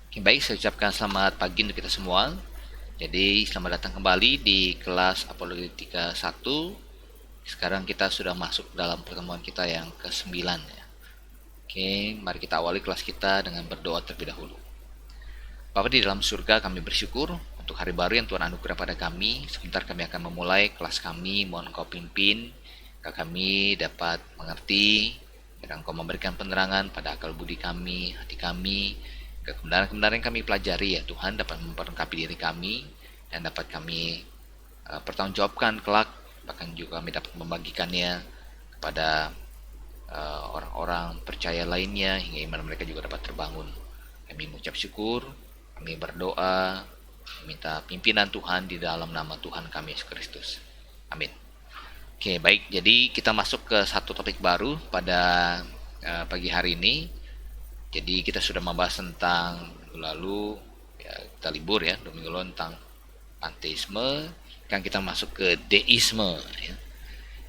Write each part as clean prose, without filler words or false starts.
Oke, baik, saya ucapkan selamat pagi untuk kita semua. Jadi, selamat datang kembali di kelas Apologetika 1. Sekarang kita sudah masuk dalam pertemuan kita yang ke-9 ya. Oke, mari kita awali kelas kita dengan berdoa terlebih dahulu. Bapa di dalam surga, kami bersyukur untuk hari baru yang Tuhan anugerah pada kami. Sebentar kami akan memulai kelas kami. Mohon Engkau pimpin, agar kami dapat mengerti, dan Engkau memberikan penerangan pada akal budi kami, hati kami, kebenaran-kebenaran yang kami pelajari ya Tuhan dapat memperlengkapi diri kami dan dapat kami pertanggungjawabkan kelak, bahkan juga kami dapat membagikannya kepada orang-orang percaya lainnya hingga iman mereka juga dapat terbangun. Kami mengucap syukur, kami berdoa, minta pimpinan Tuhan di dalam nama Tuhan kami Yesus Kristus. Amin. Oke, baik. Jadi kita masuk ke satu topik baru pada pagi hari ini. Jadi kita sudah membahas tentang minggu lalu, ya, kita libur ya, 2 minggu lalu tentang panteisme. Kan kita masuk ke deisme. Ya.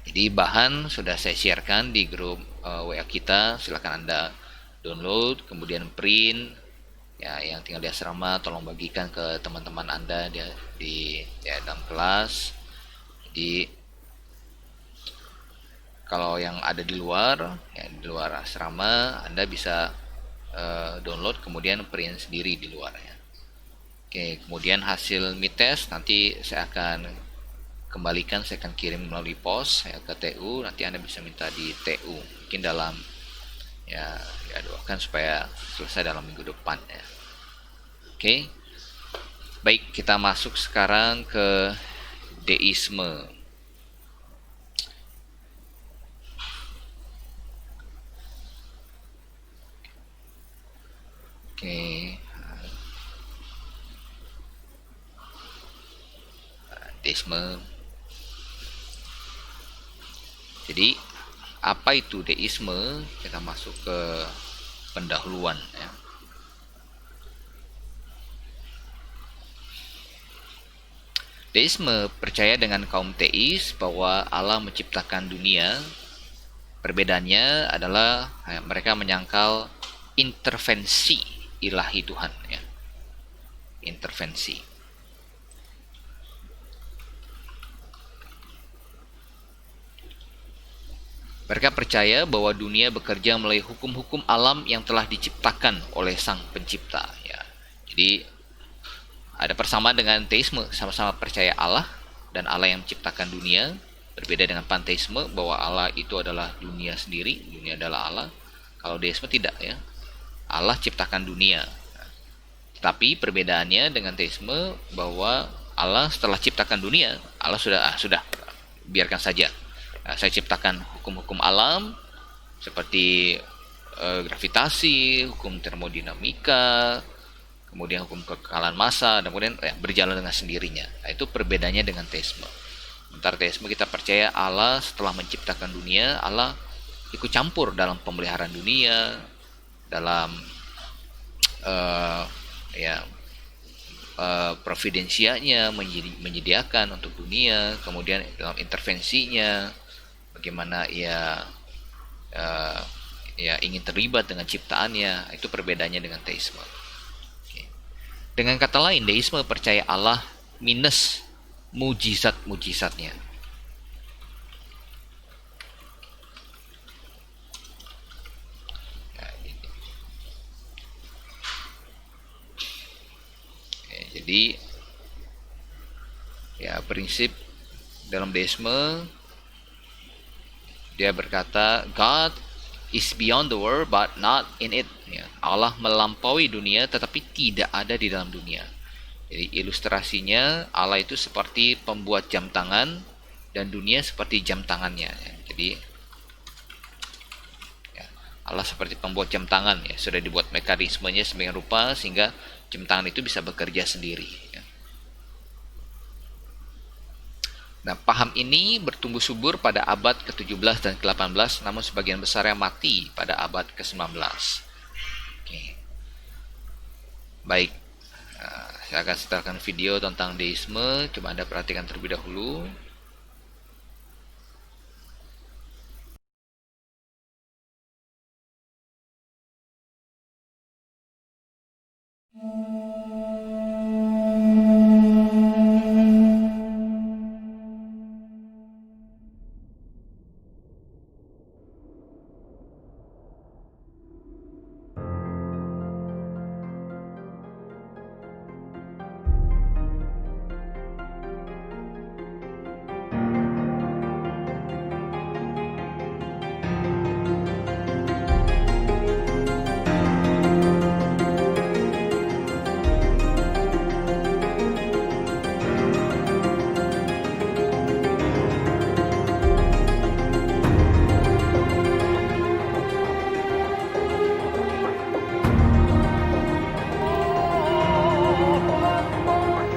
Jadi bahan sudah saya sharekan di grup WA kita. Silakan Anda download, kemudian print. Ya, yang tinggal di asrama tolong bagikan ke teman-teman Anda di ya, dalam kelas. Jadi kalau yang ada di luar, ya, di luar asrama, Anda bisa download kemudian print sendiri di luarnya. Oke, kemudian hasil mid test nanti saya akan kembalikan, saya akan kirim melalui pos ya, ke TU. Nanti Anda bisa minta di TU mungkin dalam ya doakan supaya selesai dalam minggu depan ya. Oke, baik, kita masuk sekarang ke deisme. Oke, deisme. Jadi apa itu deisme? Kita masuk ke pendahuluan ya. Deisme percaya dengan kaum teis bahwa Allah menciptakan dunia. Perbedaannya adalah mereka menyangkal intervensi ilahi Tuhan ya. Intervensi. Mereka percaya bahwa dunia bekerja melalui hukum-hukum alam yang telah diciptakan oleh Sang Pencipta ya. Jadi ada persamaan dengan teisme, sama-sama percaya Allah dan Allah yang menciptakan dunia. Berbeda dengan panteisme bahwa Allah itu adalah dunia sendiri, dunia adalah Allah. Kalau deisme tidak ya, Allah ciptakan dunia. Tapi perbedaannya dengan teisme bahwa Allah setelah ciptakan dunia, Allah sudah biarkan saja. Nah, saya ciptakan hukum-hukum alam seperti gravitasi, hukum termodinamika, kemudian hukum kekekalan massa, dan kemudian berjalan dengan sendirinya. Nah, itu perbedaannya dengan teisme. Sementara teisme kita percaya Allah setelah menciptakan dunia, Allah ikut campur dalam pemeliharaan dunia, dalam uh, ya providensianya menyediakan untuk dunia, kemudian dalam intervensinya bagaimana ia uh, ya ingin terlibat dengan ciptaannya. Itu perbedaannya dengan teisme. Dengan kata lain, deisme percaya Allah minus mujizat-mujizatnya. Jadi ya prinsip dalam deisme dia berkata God is beyond the world but not in it ya. Allah melampaui dunia tetapi tidak ada di dalam dunia. Jadi ilustrasinya Allah itu seperti pembuat jam tangan dan dunia seperti jam tangannya ya. Jadi ya, Allah seperti pembuat jam tangan ya, sudah dibuat mekanismenya sedemikian rupa sehingga jam tangan itu bisa bekerja sendiri ya. Nah, paham ini bertumbuh subur pada abad ke-17 dan ke-18, namun sebagian besarnya mati pada abad ke-19. Oke. Baik, saya akan setelkan video tentang deisme. Coba Anda perhatikan terlebih dahulu.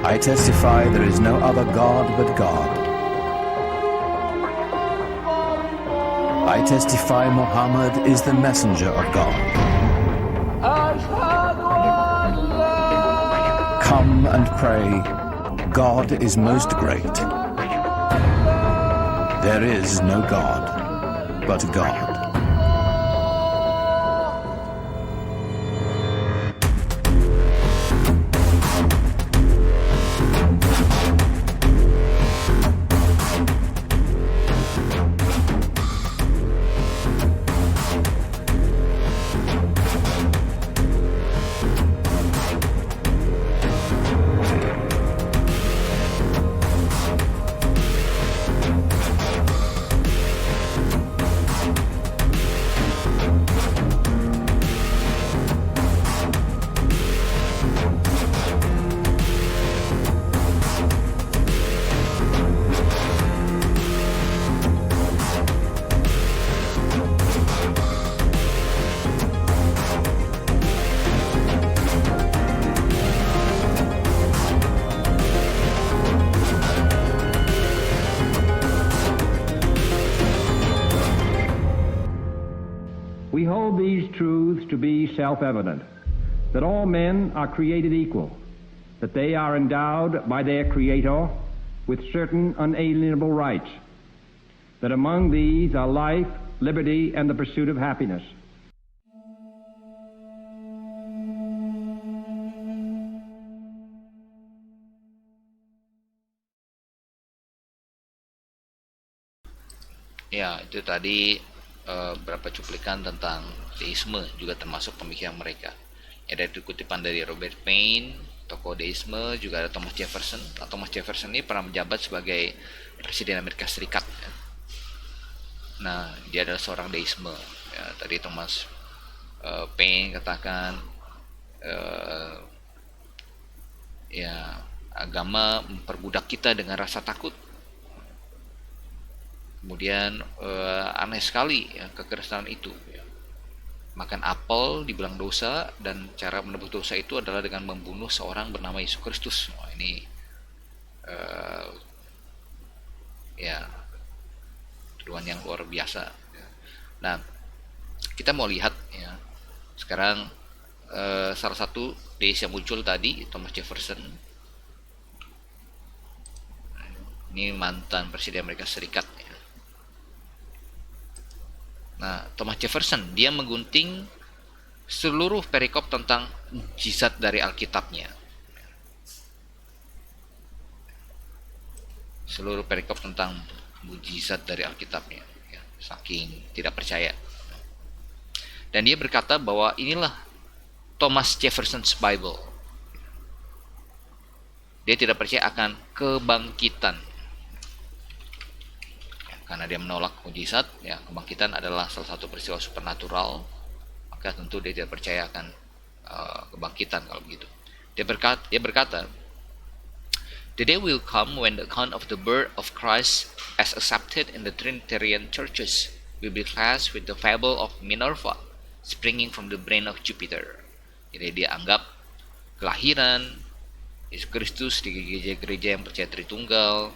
I testify there is no other God but God. I testify Muhammad is the messenger of God. Come and pray. God is most great. There is no God but God. We hold these truths to be self-evident, that all men are created equal, that they are endowed by their Creator with certain unalienable rights, that among these are life, liberty, and the pursuit of happiness. Ya, itu tadi beberapa cuplikan tentang deisme, juga termasuk pemikiran mereka. Ada kutipan dari Robert Paine, tokoh deisme, juga ada Thomas Jefferson. Thomas Jefferson ini pernah menjabat sebagai Presiden Amerika Serikat. Ya. Nah, dia adalah seorang deisme. Ya, tadi Thomas Paine katakan, ya agama memperbudak kita dengan rasa takut. Kemudian aneh sekali ya, kekerasan itu ya. Makan apel dibilang dosa, dan cara menebus dosa itu adalah dengan membunuh seorang bernama Yesus Kristus. Ini ya tuduhan yang luar biasa ya. Nah, kita mau lihat ya sekarang salah satu deis yang muncul tadi, Thomas Jefferson. Ini mantan Presiden Amerika Serikat ya. Nah, Thomas Jefferson dia menggunting seluruh perikop tentang mukjizat dari Alkitabnya. Seluruh perikop tentang mukjizat dari Alkitabnya, ya, saking tidak percaya. Dan dia berkata bahwa inilah Thomas Jefferson's Bible. Dia tidak percaya akan kebangkitan. Karena dia menolak mukjizat, ya kebangkitan adalah salah satu peristiwa supernatural, maka tentu dia tidak percaya akan kebangkitan kalau begitu. Dia berkata, the day will come when the account of the birth of Christ as accepted in the Trinitarian churches will be classed with the fable of Minerva springing from the brain of Jupiter. Jadi dia anggap kelahiran Yesus Kristus di gereja-gereja yang percaya Tritunggal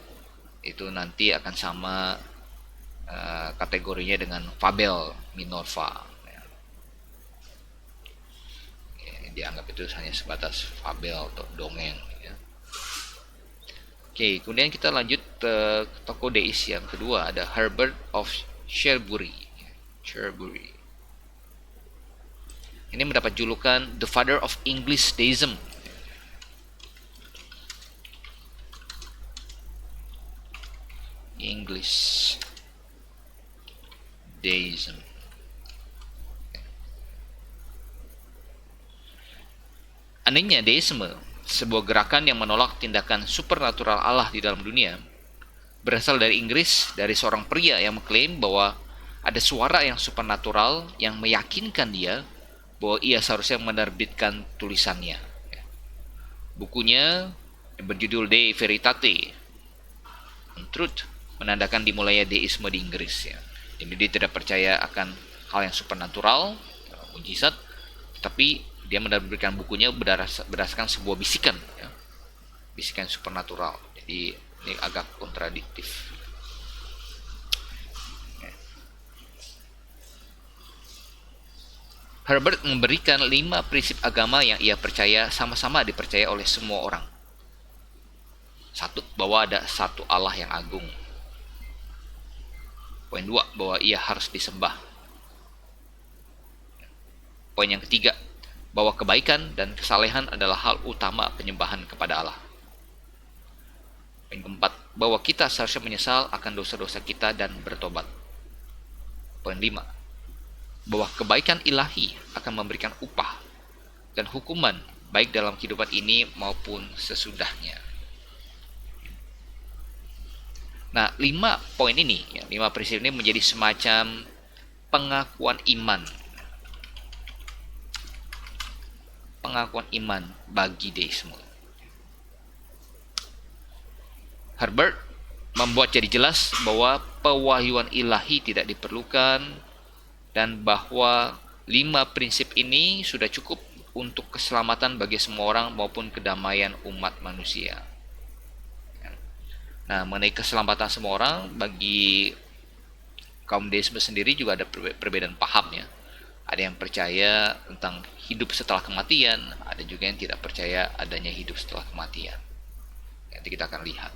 itu nanti akan sama kategorinya dengan fabel Minerva. Ya, dianggap itu hanya sebatas fabel atau dongeng. Ya. Oke, kemudian kita lanjut ke tokoh deis yang kedua, ada Herbert of Cherbury. Ini mendapat julukan The Father of English Deism. English Deism. Anehnya, deisme, sebuah gerakan yang menolak tindakan supernatural Allah di dalam dunia, berasal dari Inggris, dari seorang pria yang mengklaim bahwa ada suara yang supernatural yang meyakinkan dia bahwa ia seharusnya menerbitkan tulisannya. Bukunya yang berjudul De Veritate, Truth, menandakan dimulainya deisme di Inggris. Jadi dia tidak percaya akan hal yang supernatural, mujizat, tapi dia menerbitkan bukunya berdasarkan sebuah bisikan, bisikan supernatural. Jadi ini agak kontradiktif. Herbert memberikan 5 prinsip agama yang ia percaya sama-sama dipercaya oleh semua orang. 1. Bahwa ada satu Allah yang agung. Poin 2. Bahwa ia harus disembah. Poin yang ketiga, bahwa kebaikan dan kesalehan adalah hal utama penyembahan kepada Allah. Poin keempat, bahwa kita seharusnya menyesal akan dosa-dosa kita dan bertobat. Poin 5, bahwa kebaikan ilahi akan memberikan upah dan hukuman baik dalam kehidupan ini maupun sesudahnya. Nah, 5 poin ini, 5 prinsip ini menjadi semacam pengakuan iman. Pengakuan iman bagi deisme. Herbert membuat jadi jelas bahwa pewahyuan ilahi tidak diperlukan dan bahwa 5 prinsip ini sudah cukup untuk keselamatan bagi semua orang maupun kedamaian umat manusia. Nah, mengenai keselamatan semua orang, bagi kaum deisme sendiri juga ada perbedaan paham ya. Ada yang percaya tentang hidup setelah kematian, ada juga yang tidak percaya adanya hidup setelah kematian. Nanti kita akan lihat.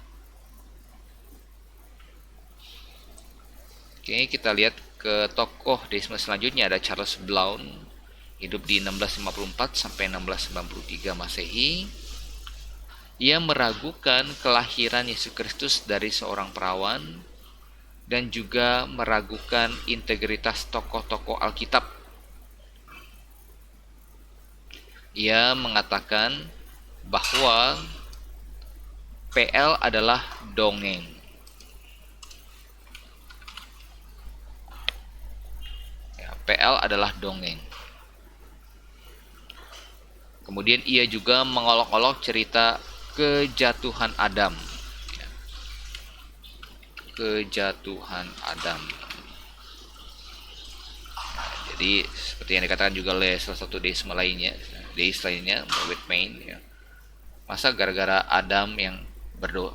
Oke, kita lihat ke tokoh deisme selanjutnya, ada Charles Blount, hidup di 1654 sampai 1693 Masehi. Ia meragukan kelahiran Yesus Kristus dari seorang perawan dan juga meragukan integritas tokoh-tokoh Alkitab. Ia mengatakan bahwa PL adalah dongeng. PL adalah dongeng. Kemudian ia juga mengolok-olok cerita kejatuhan Adam. Kejatuhan Adam. Jadi seperti yang dikatakan juga oleh salah satu deisme lainnya, Whitman, masa gara-gara Adam yang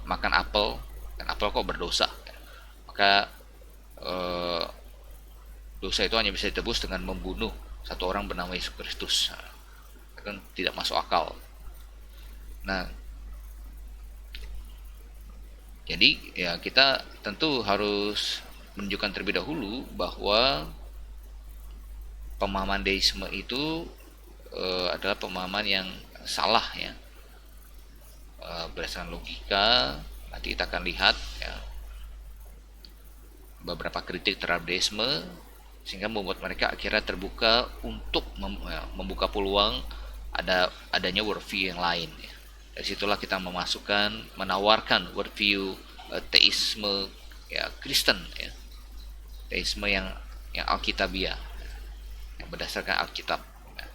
makan apel, dan apel kok berdosa? Maka dosa itu hanya bisa ditebus dengan membunuh satu orang bernama Yesus Kristus. Kan tidak masuk akal. Nah, jadi ya kita tentu harus menunjukkan terlebih dahulu bahwa pemahaman deisme itu adalah pemahaman yang salah ya, berdasarkan logika. Nanti kita akan lihat ya, beberapa kritik terhadap deisme, sehingga membuat mereka akhirnya terbuka untuk membuka peluang adanya worldview yang lain ya. Dari situlah kita menawarkan worldview teisme ya Kristen ya, teisme yang alkitabiah, yang berdasarkan Alkitab ya.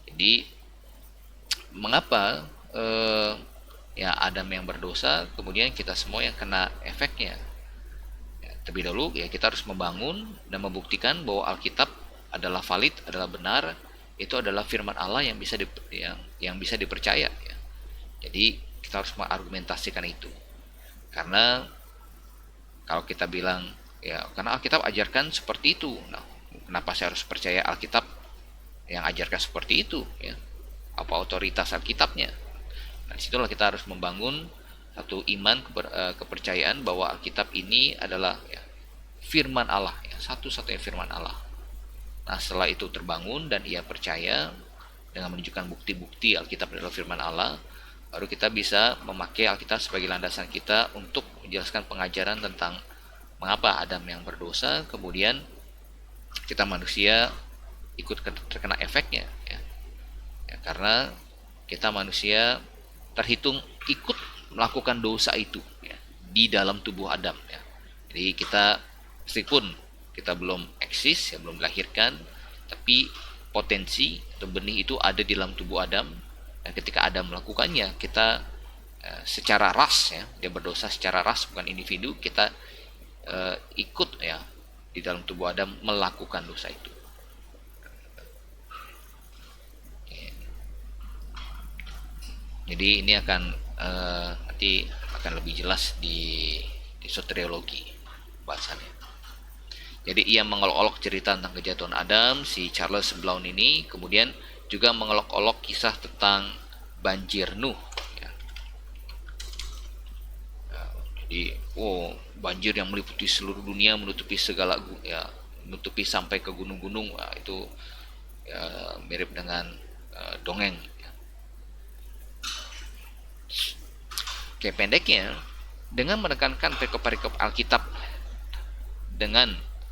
Jadi mengapa ya Adam yang berdosa, kemudian kita semua yang kena efeknya? Terlebih dahulu ya kita harus membangun dan membuktikan bahwa Alkitab adalah valid, adalah benar, itu adalah firman Allah yang bisa dipercaya ya. Jadi kita harus mengargumentasikan itu. Karena kalau kita bilang ya karena Alkitab ajarkan seperti itu, nah kenapa saya harus percaya Alkitab yang ajarkan seperti itu ya? Apa otoritas Alkitabnya? Nah, disitulah kita harus membangun satu iman, kepercayaan bahwa Alkitab ini adalah ya, firman Allah ya, satu-satunya firman Allah. Nah, setelah itu terbangun dan ia percaya dengan menunjukkan bukti-bukti Alkitab adalah firman Allah, baru kita bisa memakai Alkitab sebagai landasan kita untuk menjelaskan pengajaran tentang mengapa Adam yang berdosa, kemudian kita manusia ikut terkena efeknya, ya. Ya, karena kita manusia terhitung ikut melakukan dosa itu, ya, di dalam tubuh Adam, ya. Jadi kita meskipun kita belum eksis, ya, belum dilahirkan, tapi potensi atau benih itu ada di dalam tubuh Adam, dan ketika Adam melakukannya, kita secara ras, ya, dia berdosa secara ras, bukan individu, kita ikut, ya, di dalam tubuh Adam melakukan dosa itu. Jadi ini akan nanti akan lebih jelas di soteriologi bahasannya. Jadi ia mengolok-olok cerita tentang kejatuhan Adam, si Charles Brown ini, kemudian juga mengolok-olok kisah tentang banjir Nuh. Ya. Jadi, banjir yang meliputi seluruh dunia, menutupi segala, ya, menutupi sampai ke gunung-gunung, itu ya, mirip dengan dongeng. Oke, pendeknya, dengan menekankan perikop-perikop Alkitab dengan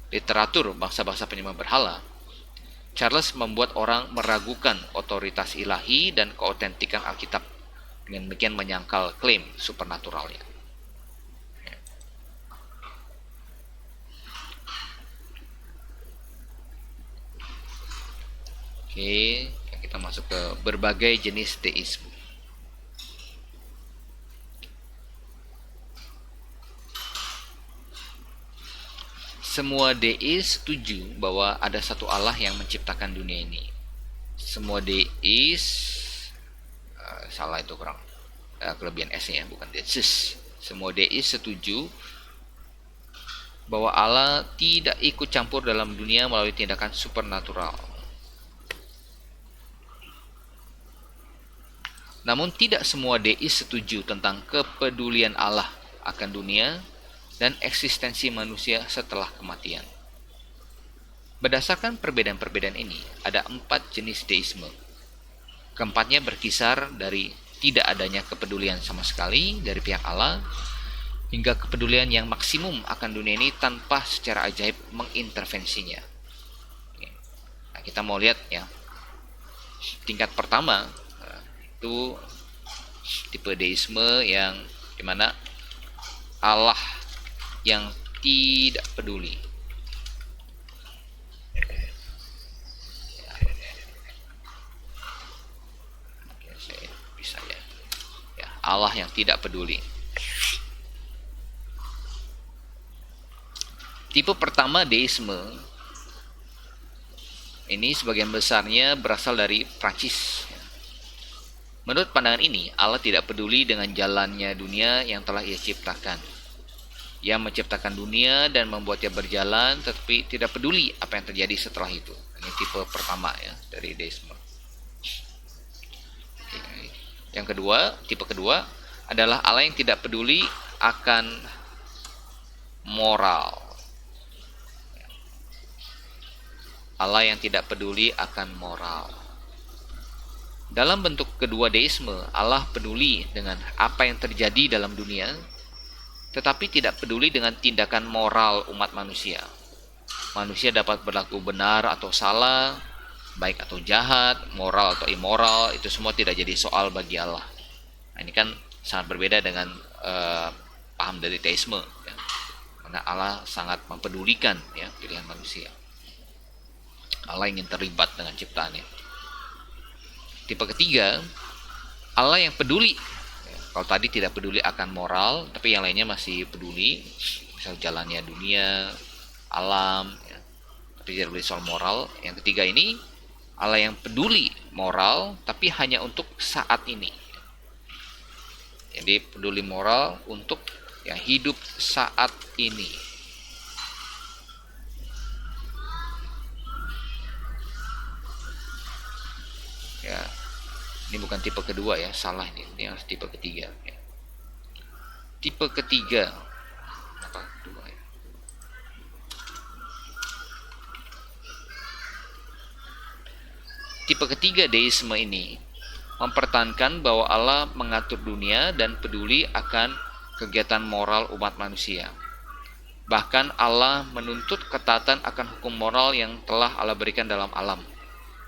literatur bangsa-bangsa penyembah berhala, Charles membuat orang meragukan otoritas ilahi dan keautentikan Alkitab, dengan demikian menyangkal klaim supernaturalnya. Oke, kita masuk ke berbagai jenis deisme. Semua deis setuju bahwa ada satu Allah yang menciptakan dunia ini. Semua deis, salah itu kurang, kelebihan S-nya, bukan deis. Semua deis setuju bahwa Allah tidak ikut campur dalam dunia melalui tindakan supernatural. Namun tidak semua deis setuju tentang kepedulian Allah akan dunia dan eksistensi manusia setelah kematian. Berdasarkan perbedaan-perbedaan ini, ada 4 jenis deisme. Keempatnya berkisar dari tidak adanya kepedulian sama sekali dari pihak Allah, hingga kepedulian yang maksimum akan dunia ini tanpa secara ajaib mengintervensinya. Nah, kita mau lihat, ya, tingkat pertama, itu tipe deisme yang dimana Allah yang tidak peduli. Oke, saya bisa, ya. Allah yang tidak peduli. Tipe pertama deisme ini sebagian besarnya berasal dari Prancis. Menurut pandangan ini, Allah tidak peduli dengan jalannya dunia yang telah Ia ciptakan. Ia menciptakan dunia dan membuatnya berjalan, tetapi tidak peduli apa yang terjadi setelah itu. Ini tipe pertama, ya, dari deisme. Yang kedua, tipe kedua adalah Allah yang tidak peduli akan moral. Allah yang tidak peduli akan moral. Dalam bentuk kedua deisme, Allah peduli dengan apa yang terjadi dalam dunia, tetapi tidak peduli dengan tindakan moral umat manusia. Manusia dapat berlaku benar atau salah, baik atau jahat, moral atau immoral, itu semua tidak jadi soal bagi Allah. Nah, ini kan sangat berbeda dengan paham dari teisme, ya. Karena Allah sangat mempedulikan, ya, pilihan manusia. Allah ingin terlibat dengan ciptaannya. Tipe ketiga, Allah yang peduli. Kalau tadi tidak peduli akan moral, tapi yang lainnya masih peduli, misal jalannya dunia, alam, ya, tapi tidak peduli soal moral. Yang ketiga ini, Allah yang peduli moral, tapi hanya untuk saat ini. Jadi peduli moral untuk yang hidup saat ini. Ya. Ini bukan tipe kedua, ya, salah ini yang tipe ketiga, ya. Tipe ketiga apa kedua, ya? Tipe ketiga deisme ini mempertahankan bahwa Allah mengatur dunia dan peduli akan kegiatan moral umat manusia. Bahkan Allah menuntut ketaatan akan hukum moral yang telah Allah berikan dalam alam.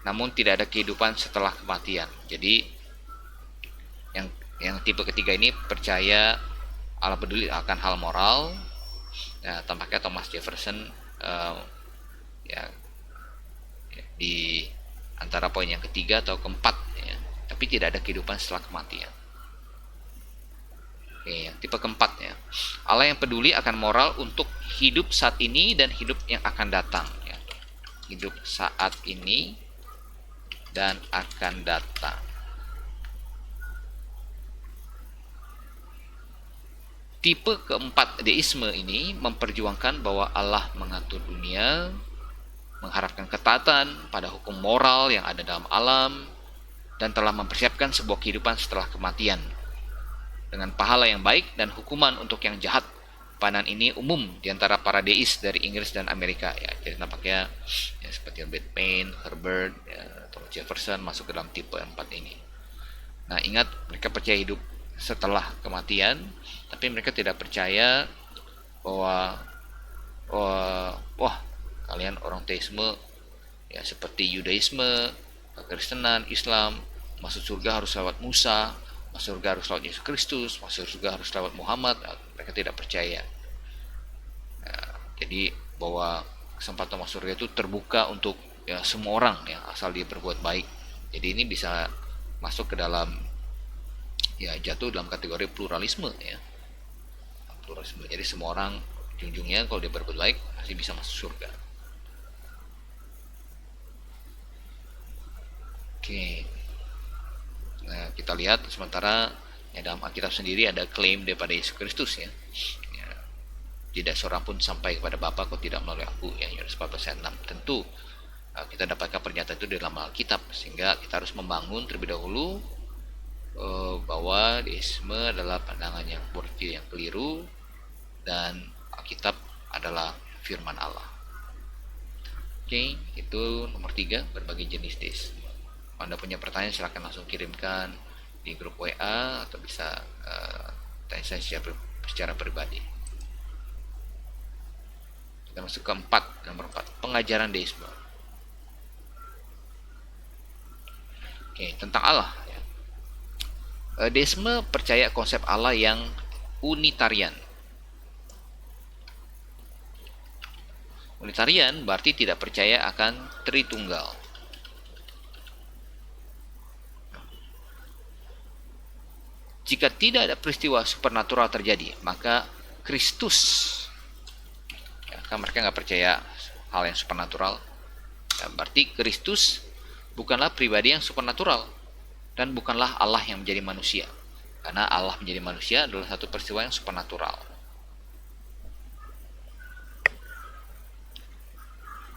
Namun tidak ada kehidupan setelah kematian. Jadi yang tipe ketiga ini percaya Allah peduli akan hal moral. Ya, tampaknya Thomas Jefferson ya di antara poin yang ketiga atau keempat, ya. Tapi tidak ada kehidupan setelah kematian. Oke, yang tipe keempat, ya. Allah yang peduli akan moral untuk hidup saat ini dan hidup yang akan datang, ya. Hidup saat ini dan akan datang. Tipe keempat deisme ini memperjuangkan bahwa Allah mengatur dunia, mengharapkan ketaatan pada hukum moral yang ada dalam alam, dan telah mempersiapkan sebuah kehidupan setelah kematian dengan pahala yang baik dan hukuman untuk yang jahat. Pandangan ini umum di antara para deis dari Inggris dan Amerika, ya. Jadi nampaknya ya, seperti Albert Payne, Herbert, ya, Thomas Jefferson masuk ke dalam tipe 4 ini. Nah, ingat, mereka percaya hidup setelah kematian, tapi mereka tidak percaya bahwa kalian orang teisme, ya, seperti Yudaisme, Kekristenan, Islam, masuk surga harus lewat Musa, masuk surga harus lewat Yesus Kristus, masuk surga harus lewat Muhammad. Mereka tidak percaya. Nah, jadi bahwa kesempatan masuk surga itu terbuka untuk, ya, semua orang, ya, asal dia berbuat baik. Jadi ini bisa masuk ke dalam, ya, jatuh dalam kategori pluralisme, ya. Pluralisme. Jadi semua orang junjungnya kalau dia berbuat baik pasti bisa masuk surga. Oke. Nah, kita lihat sementara ya, dalam Alkitab sendiri ada klaim daripada Yesus Kristus, ya. Ya, tidak seorang pun sampai kepada Bapa kalau tidak melalui aku, ya, Yohanes 14 ayat 6. Tentu kita dapatkan pernyataan itu di dalam Alkitab, sehingga kita harus membangun terlebih dahulu bahwa deisme adalah pandangan yang berpikir yang keliru dan Alkitab adalah firman Allah. Oke, itu nomor 3, berbagai jenis deisme. Kalau Anda punya pertanyaan, silahkan langsung kirimkan di grup WA atau bisa tanya saya secara pribadi. Kita masuk ke nomor 4, pengajaran deisme. Oke, tentang Allah, ya. Deisme percaya konsep Allah yang unitarian. Unitarian berarti tidak percaya akan Tritunggal. Jika tidak ada peristiwa supernatural terjadi, maka Kristus, ya, kan mereka nggak percaya hal yang supernatural, ya, berarti Kristus bukanlah pribadi yang supernatural dan bukanlah Allah yang menjadi manusia, karena Allah menjadi manusia adalah satu peristiwa yang supernatural.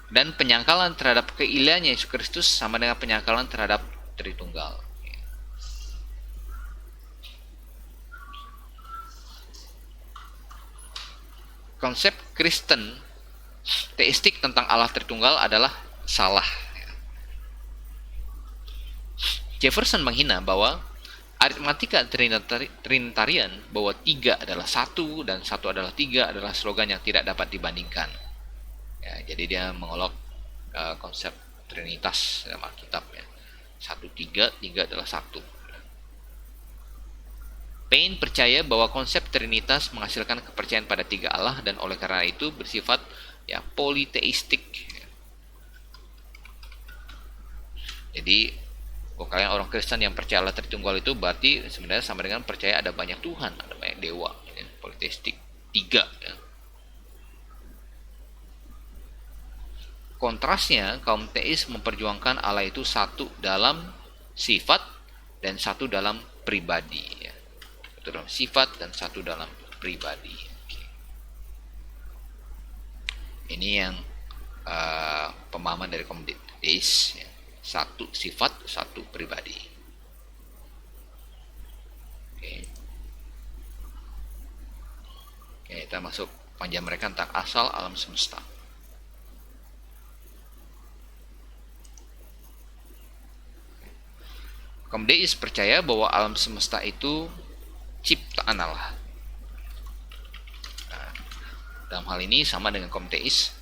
Dan penyangkalan terhadap keilahiannya Yesus Kristus sama dengan penyangkalan terhadap Tritunggal. Konsep Kristen teistik tentang Allah Tritunggal adalah salah. Jefferson menghina bahwa aritmatika Trinitarian bahwa 3 adalah 1 dan 1 adalah 3 adalah slogan yang tidak dapat dibandingkan. Ya, jadi dia mengolok konsep Trinitas dalam Alkitab, ya. 1 3, 3 adalah 1. Payne percaya bahwa konsep Trinitas menghasilkan kepercayaan pada 3 Allah dan oleh karena itu bersifat, ya, politeistik. Jadi kalian orang Kristen yang percaya Allah Tritunggal itu berarti sebenarnya sama dengan percaya ada banyak Tuhan, ada banyak dewa, ya. Politeistik 3, ya. Kontrasnya, kaum teis memperjuangkan Allah itu 1 dalam sifat dan 1 dalam pribadi, ya. 1 dalam sifat dan 1 dalam pribadi. Oke. Ini yang pemahaman dari kaum teis, ya. 1 sifat, 1 pribadi. Oke. Oke, kita masuk panjang mereka tentang asal alam semesta. Kaum deis percaya bahwa alam semesta itu ciptaan Allah. Nah, dalam hal ini sama dengan kaum teis.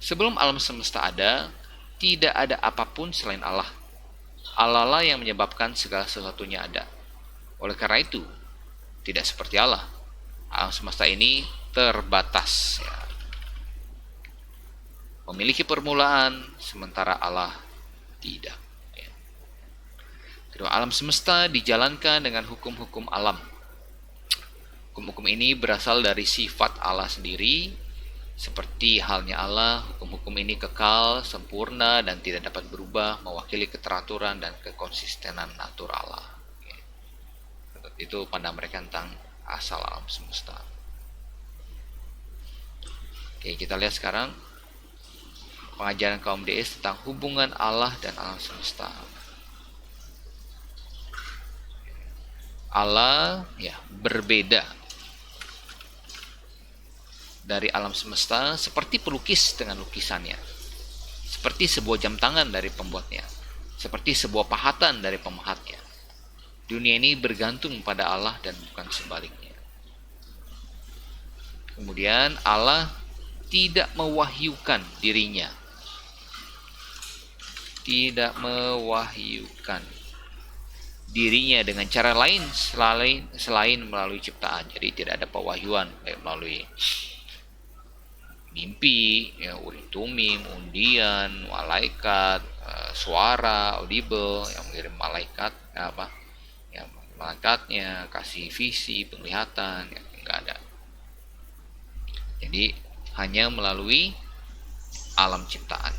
Sebelum alam semesta ada, tidak ada apapun selain Allah. Allah lah yang menyebabkan segala sesuatunya ada. Oleh karena itu, tidak seperti Allah. Alam semesta ini terbatas, ya. Memiliki permulaan, sementara Allah tidak. Ya. Kedua, alam semesta dijalankan dengan hukum-hukum alam. Hukum-hukum ini berasal dari sifat Allah sendiri. Seperti halnya Allah, hukum-hukum ini kekal, sempurna, dan tidak dapat berubah, mewakili keteraturan dan kekonsistenan natur Allah. Itu pandangan mereka tentang asal alam semesta. Oke, kita lihat sekarang pengajaran kaum deis tentang hubungan Allah dan alam semesta. Allah ya berbeda dari alam semesta seperti pelukis dengan lukisannya, seperti sebuah jam tangan dari pembuatnya, seperti sebuah pahatan dari pemahatnya. Dunia ini bergantung pada Allah dan bukan sebaliknya. Kemudian Allah tidak mewahyukan dirinya, tidak mewahyukan dirinya dengan cara lain selain melalui ciptaan. Jadi tidak ada pewahyuan melalui mimpi, ya, urim tumim, undian, malaikat, suara audible yang mengirim malaikat, ya, malaikatnya kasih visi, penglihatan, ya, enggak ada. Jadi hanya melalui alam ciptaan.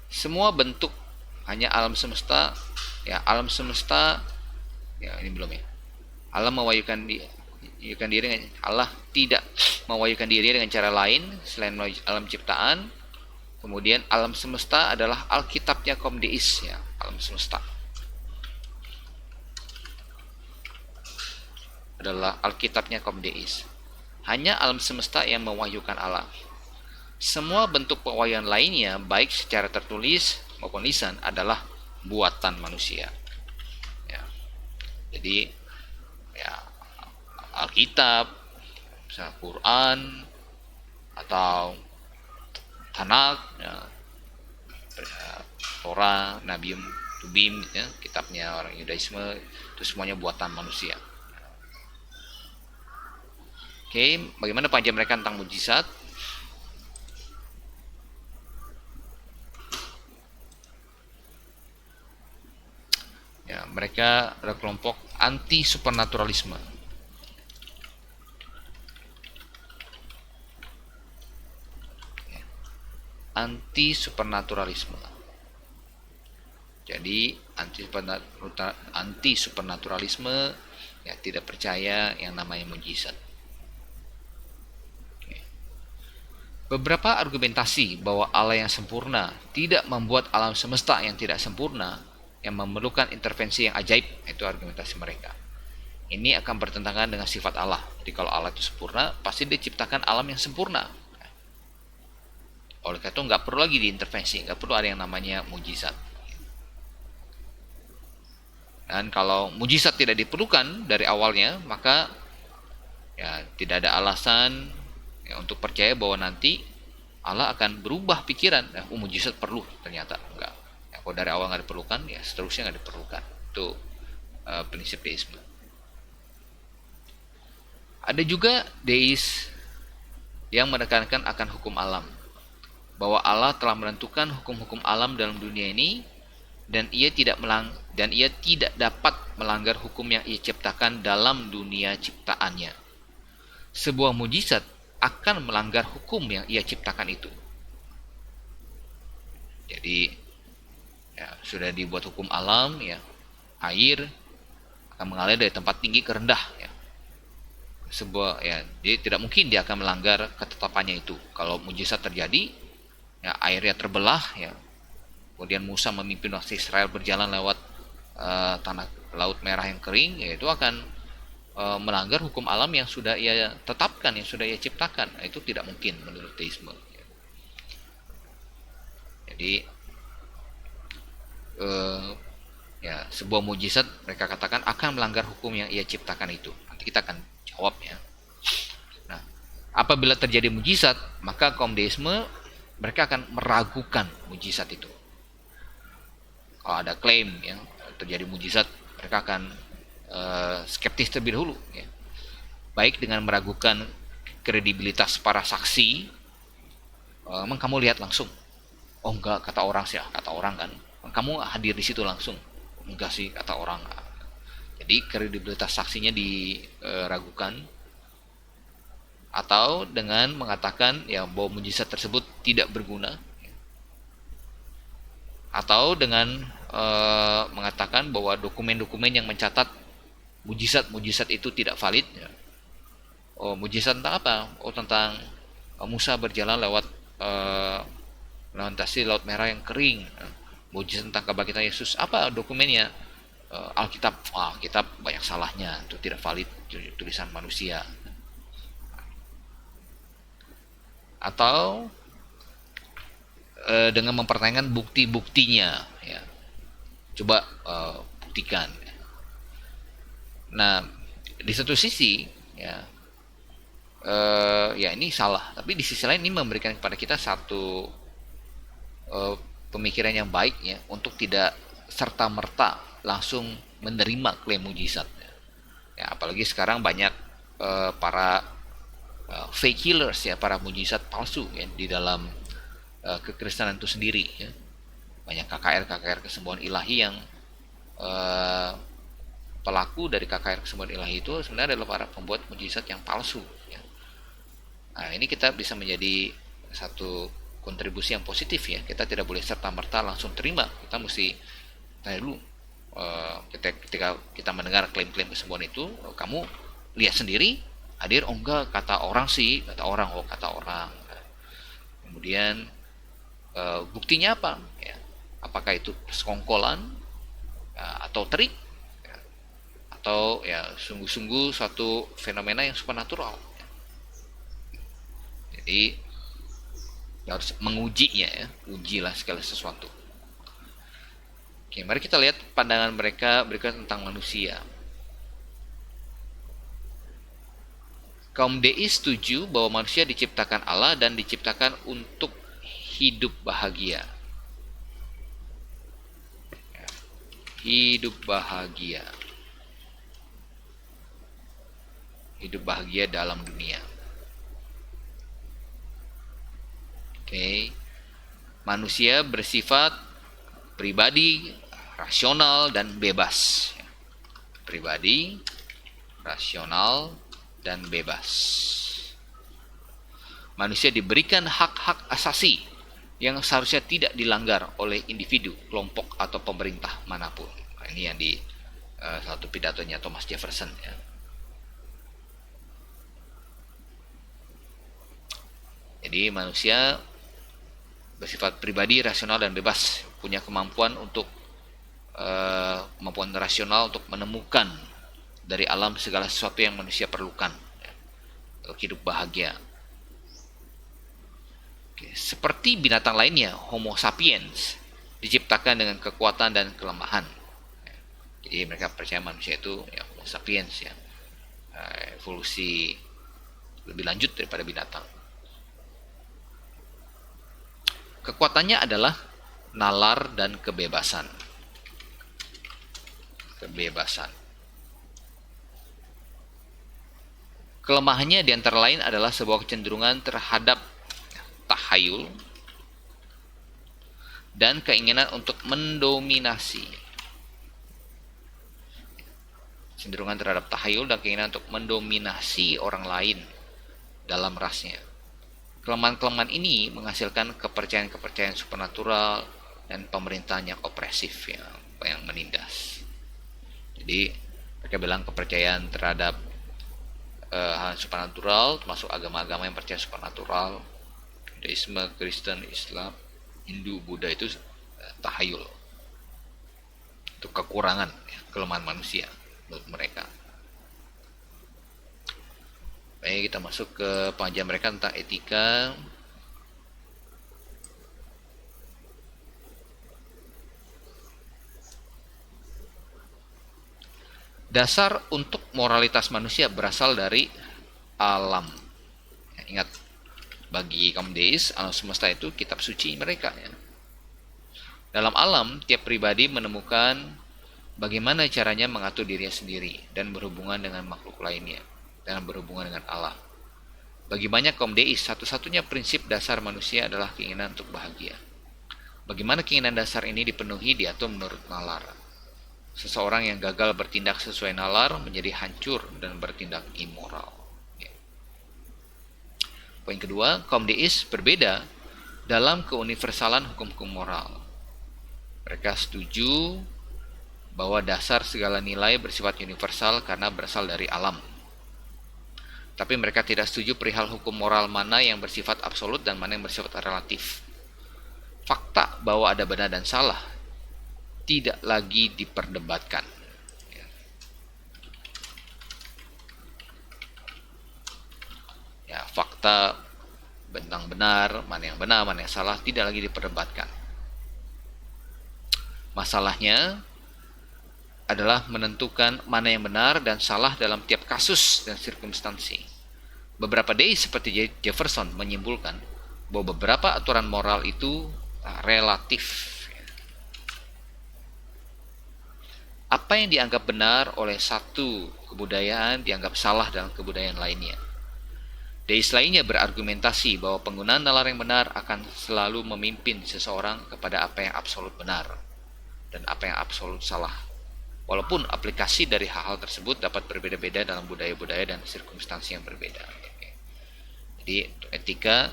Semua bentuk hanya alam semesta, ya alam semesta, ya ini belum ya. Allah mewahyukan diri, Allah tidak mewahyukan diri dengan cara lain selain melalui alam ciptaan. Kemudian alam semesta adalah Alkitabnya kaum deis, ya, alam semesta adalah Alkitabnya kaum deis. Hanya alam semesta yang mewahyukan Allah. Semua bentuk pewahyuan lainnya, baik secara tertulis maupun lisan, adalah buatan manusia. Ya. Jadi, ya, Alkitab, misalnya Quran, atau Tanakh, ya, Torah, Nabium, Tubim, ya, kitabnya orang Yudaisme, itu semuanya buatan manusia. Oke, bagaimana panjang mereka tentang mujizat? Ya, mereka adalah kelompok anti supernaturalisme. Ya, anti supernaturalisme. Jadi anti supernaturalisme, ya, tidak percaya yang namanya mujizat. Beberapa argumentasi bahwa Allah yang sempurna tidak membuat alam semesta yang tidak sempurna, yang memerlukan intervensi yang ajaib, itu argumentasi mereka. Ini akan bertentangan dengan sifat Allah. Jadi kalau Allah itu sempurna, pasti dia ciptakan alam yang sempurna. Oleh karena itu nggak perlu lagi diintervensi, nggak perlu ada yang namanya mujizat. Dan kalau mujizat tidak diperlukan dari awalnya, maka ya tidak ada alasan, ya, untuk percaya bahwa nanti Allah akan berubah pikiran. Mujizat perlu, ternyata enggak. Kalau dari awal nggak diperlukan, ya seterusnya nggak diperlukan. Itu prinsip deisme. Ada juga deis yang menekankan akan hukum alam, bahwa Allah telah menentukan hukum-hukum alam dalam dunia ini, dan ia tidak dapat melanggar hukum yang ia ciptakan dalam dunia ciptaannya. Sebuah mujizat akan melanggar hukum yang ia ciptakan itu. Jadi ya, sudah dibuat hukum alam, ya, air akan mengalir dari tempat tinggi ke rendah, ya. Dia tidak mungkin dia akan melanggar ketetapannya itu. Kalau mujizat terjadi, ya, airnya terbelah, ya. Kemudian Musa memimpin bangsa Israel berjalan lewat tanah laut merah yang kering, ya, itu akan melanggar hukum alam yang sudah ia tetapkan, yang sudah ia ciptakan. Nah, itu tidak mungkin menurut teisme. Jadi ya, sebuah mujizat mereka katakan akan melanggar hukum yang ia ciptakan itu. Nanti kita akan jawab ya. Nah, apabila terjadi mujizat, maka kaum deisme mereka akan meragukan mujizat itu. Kalau ada klaim ya terjadi mujizat, mereka akan skeptis terlebih dahulu ya. Baik dengan meragukan kredibilitas para saksi. Emang kamu lihat langsung? Oh enggak, kata orang sih, kata orang kan. Kamu hadir di situ langsung? Enggak sih, kata orang. Jadi kredibilitas saksinya diragukan. Atau dengan mengatakan ya bahwa mujizat tersebut tidak berguna. Atau dengan mengatakan bahwa dokumen-dokumen yang mencatat mujizat-mujizat itu tidak valid. Oh, mujizat tentang apa? Oh, tentang Musa berjalan lewat melintasi laut merah yang kering. Mujizat tentang kebangkitan Yesus, apa dokumennya? Alkitab. Alkitab banyak salahnya, itu tidak valid, tulisan manusia. Atau dengan mempertanyakan bukti-buktinya ya. Coba buktikan. Nah, di satu sisi ya ya ini salah, tapi di sisi lain ini memberikan kepada kita satu pemikiran yang baik ya, untuk tidak serta-merta langsung menerima klaim mujizat ya. Apalagi sekarang banyak para fake healers ya, para mujizat palsu ya di dalam kekristenan itu sendiri ya. Banyak KKR kesembuhan ilahi yang pelaku dari KKR kesembuhan ilahi itu sebenarnya adalah para pembuat mujizat yang palsu ya. Nah, ini kita bisa menjadi satu kontribusi yang positif ya. Kita tidak boleh serta-merta langsung terima. Kita mesti tanya dulu. Ketika kita mendengar klaim-klaim kesembuhan itu, kamu lihat sendiri, hadir, oh enggak, kata orang sih, kata orang, oh kata orang. Kemudian buktinya apa? Ya. Apakah itu sekongkolan atau trik, ya, atau ya sungguh-sungguh suatu fenomena yang supernatural. Jadi harus mengujinya ya, ujilah segala sesuatu. Oke, mari kita lihat pandangan mereka berikut tentang manusia. Kaum deis setuju bahwa manusia diciptakan Allah dan diciptakan untuk hidup bahagia. Hidup bahagia. Hidup bahagia dalam dunia. Oke. Manusia bersifat pribadi, rasional, dan bebas. Pribadi, rasional, dan bebas. Manusia diberikan hak-hak asasi yang seharusnya tidak dilanggar oleh individu, kelompok, atau pemerintah manapun. Nah, ini yang di satu pidatonya Thomas Jefferson ya. Jadi manusia bersifat pribadi, rasional, dan bebas, punya kemampuan untuk kemampuan rasional untuk menemukan dari alam segala sesuatu yang manusia perlukan ya, untuk hidup bahagia. Oke, seperti binatang lainnya, Homo sapiens diciptakan dengan kekuatan dan kelemahan. Jadi mereka percaya manusia itu ya, Homo sapiens ya, evolusi lebih lanjut daripada binatang. Kekuatannya adalah nalar dan kebebasan. Kebebasan. Kelemahannya diantara lain adalah sebuah kecenderungan terhadap tahayul dan keinginan untuk mendominasi. Cenderungan terhadap tahayul dan keinginan untuk mendominasi orang lain dalam rasnya. Kelemahan-kelemahan ini menghasilkan kepercayaan-kepercayaan supernatural dan pemerintahan yang opresif yang menindas. Jadi mereka bilang kepercayaan terhadap hal supernatural, termasuk agama-agama yang percaya supernatural, Budaisme, Kristen, Islam, Hindu, Buddha itu tahayul. Itu kekurangan, kelemahan manusia menurut mereka. Baik, kita masuk ke pengajian mereka tentang etika. Dasar untuk moralitas manusia berasal dari alam. Ya, ingat, bagi kaum deis, alam semesta itu kitab suci mereka. Ya. Dalam alam, tiap pribadi menemukan bagaimana caranya mengatur dirinya sendiri dan berhubungan dengan makhluk lainnya, dan berhubungan dengan Allah. Bagi banyak kaum deis, satu-satunya prinsip dasar manusia adalah keinginan untuk bahagia. Bagaimana keinginan dasar ini dipenuhi diatur menurut nalar. Seseorang yang gagal bertindak sesuai nalar menjadi hancur dan bertindak immoral. Poin kedua, kaum deis berbeda dalam keuniversalan hukum-hukum moral. Mereka setuju bahwa dasar segala nilai bersifat universal karena berasal dari alam. Tapi mereka tidak setuju perihal hukum moral mana yang bersifat absolut dan mana yang bersifat relatif. Fakta bahwa ada benar dan salah tidak lagi diperdebatkan. Ya, fakta tentang benar, mana yang salah tidak lagi diperdebatkan. Masalahnya adalah menentukan mana yang benar dan salah dalam tiap kasus dan sirkumstansi. Beberapa deis seperti Jefferson menyimpulkan bahwa beberapa aturan moral itu relatif. Apa yang dianggap benar oleh satu kebudayaan dianggap salah dalam kebudayaan lainnya. Deis lainnya berargumentasi bahwa penggunaan nalar yang benar akan selalu memimpin seseorang kepada apa yang absolut benar dan apa yang absolut salah. Walaupun aplikasi dari hal-hal tersebut dapat berbeda-beda dalam budaya-budaya dan sirkumstansi yang berbeda. Jadi untuk etika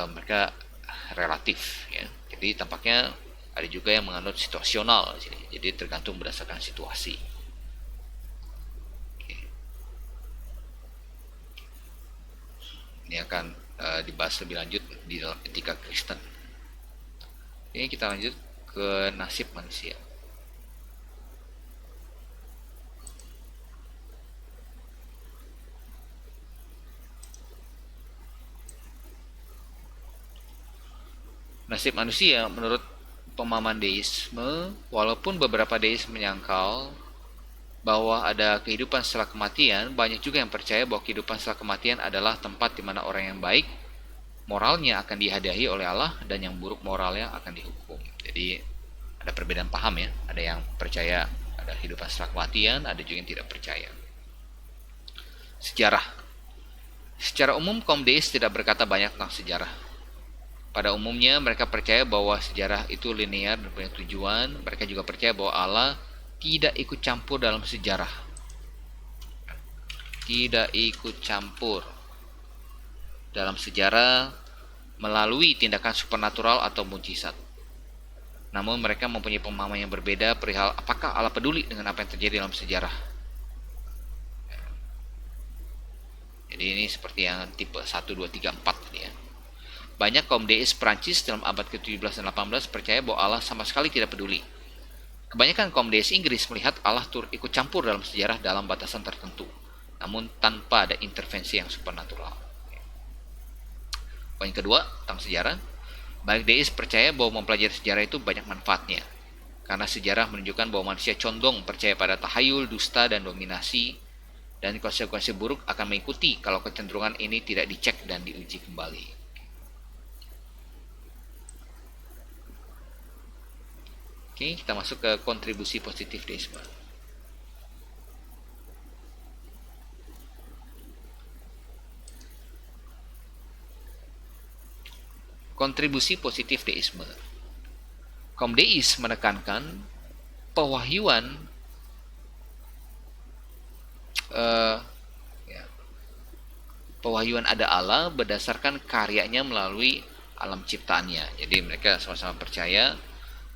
mereka relatif, ya. Jadi tampaknya ada juga yang menganut situasional, jadi tergantung berdasarkan situasi. Ini akan dibahas lebih lanjut di dalam etika Kristen. Ini kita lanjut ke nasib manusia. Nasib manusia menurut pemahaman deisme, walaupun beberapa deis menyangkal bahwa ada kehidupan setelah kematian, banyak juga yang percaya bahwa kehidupan setelah kematian adalah tempat di mana orang yang baik moralnya akan dihadiahi oleh Allah dan yang buruk moralnya akan dihukum. Jadi ada perbedaan paham, ya. Ada yang percaya ada kehidupan setelah kematian, ada juga yang tidak percaya. Sejarah. Secara umum kaum deis tidak berkata banyak tentang sejarah. Pada umumnya mereka percaya bahwa sejarah itu linear dan punya tujuan. Mereka juga percaya bahwa Allah tidak ikut campur dalam sejarah. Tidak ikut campur dalam sejarah melalui tindakan supernatural atau mujizat. Namun mereka mempunyai pemahaman yang berbeda perihal apakah Allah peduli dengan apa yang terjadi dalam sejarah. Jadi ini seperti yang tipe 1, 2, 3, 4 ya. Banyak kaum deis Prancis dalam abad ke-17 dan 18 percaya bahwa Allah sama sekali tidak peduli. Kebanyakan kaum deis Inggris melihat Allah turut ikut campur dalam sejarah dalam batasan tertentu, namun tanpa ada intervensi yang supernatural. Poin kedua tentang sejarah, banyak deis percaya bahwa mempelajari sejarah itu banyak manfaatnya, karena sejarah menunjukkan bahwa manusia condong percaya pada tahayul, dusta, dan dominasi, dan konsekuensi buruk akan mengikuti kalau kecenderungan ini tidak dicek dan diuji kembali. Oke, kita masuk ke kontribusi positif deisme. Kontribusi positif deisme. Kaum deis menekankan pewahyuan pewahyuan ada Allah berdasarkan karyanya melalui alam ciptaannya. Jadi mereka sama-sama percaya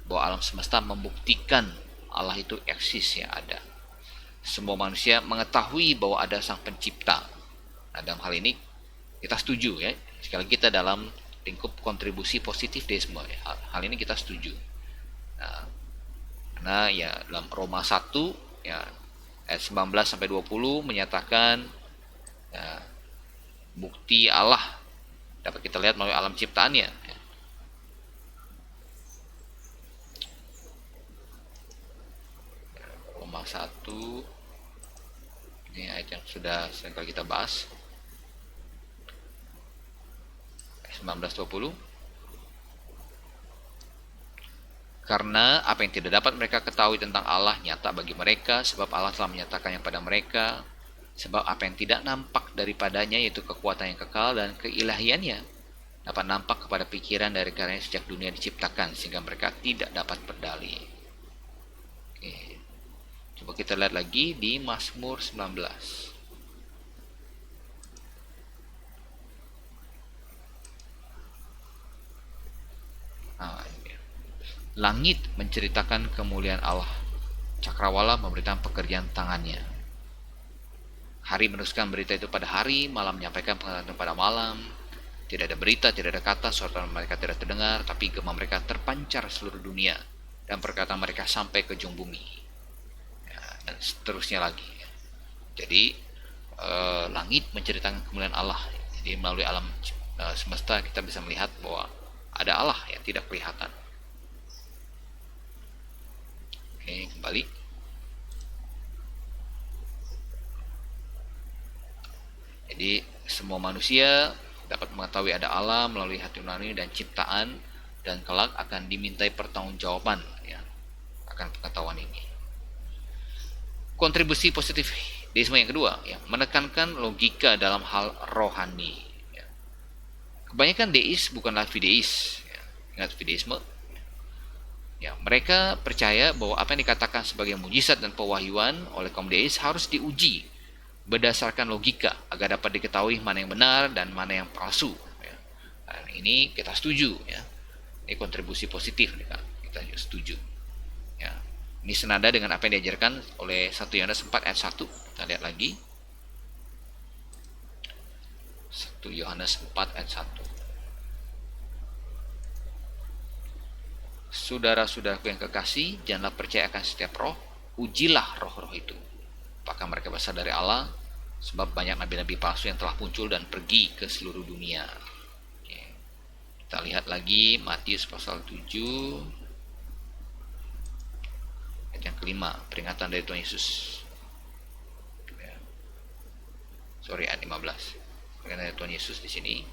bahwa alam semesta membuktikan Allah itu eksis, ya, ada. Semua manusia mengetahui bahwa ada sang pencipta. Nah, dalam hal ini kita setuju, ya. Sekali lagi kita dalam lingkup kontribusi positif deisme, ya. Hal ini kita setuju. Nah, karena ya dalam Roma 1 ya ayat 19 sampai 20 menyatakan Ya, bukti Allah dapat kita lihat melalui alam ciptaannya. Ya. Koma 1 ini ayat yang sudah sering kali kita bahas. 19-20. Karena apa yang tidak dapat mereka ketahui tentang Allah nyata bagi mereka, sebab Allah telah menyatakannya pada mereka. Sebab apa yang tidak nampak daripadanya, yaitu kekuatan yang kekal dan keilahiannya, dapat nampak kepada pikiran dari karenanya sejak dunia diciptakan, sehingga mereka tidak dapat berdalih. Oke. Coba kita lihat lagi di Mazmur 19. Langit menceritakan kemuliaan Allah, cakrawala memberitakan pekerjaan tangannya. Hari meneruskan berita itu pada hari, malam menyampaikan pengetahuan pada malam. Tidak ada berita, tidak ada kata, suara mereka tidak terdengar, tapi gema mereka terpancar seluruh dunia, dan perkataan mereka sampai ke ujung bumi. Ya, dan seterusnya lagi. Jadi langit menceritakan kemuliaan Allah. Jadi melalui alam semesta kita bisa melihat bahwa ada Allah yang tidak kelihatan. Oke, kembali. Jadi semua manusia dapat mengetahui ada Allah melalui hati nurani dan ciptaan, dan kelak akan dimintai pertanggungjawaban ya, akan pengetahuan ini. Kontribusi positif deisme yang kedua, ya, menekankan logika dalam hal rohani. Ya. Kebanyakan deis bukanlah fideis. Ya. Ingat fideisme. Ya, mereka percaya bahwa apa yang dikatakan sebagai mujizat dan pewahyuan oleh kaum deis harus diuji berdasarkan logika agar dapat diketahui mana yang benar dan mana yang palsu. Ya. Dan ini kita setuju. Ya. Ini kontribusi positif kita setuju. Ya. Ini senada dengan apa yang diajarkan oleh 1 Yohanes 4 ayat 1. Kita lihat lagi. 1 Yohanes 4 ayat 1. Saudara-saudaraku yang kekasih, janganlah percaya akan setiap roh, ujilah roh-roh itu. Apakah mereka berasal dari Allah? Sebab banyak nabi-nabi palsu yang telah muncul dan pergi ke seluruh dunia. Oke. Kita lihat lagi Matius pasal 7 ayat yang kelima, peringatan dari Tuhan Yesus. Ayat 15. Peringatan dari Tuhan Yesus di sini.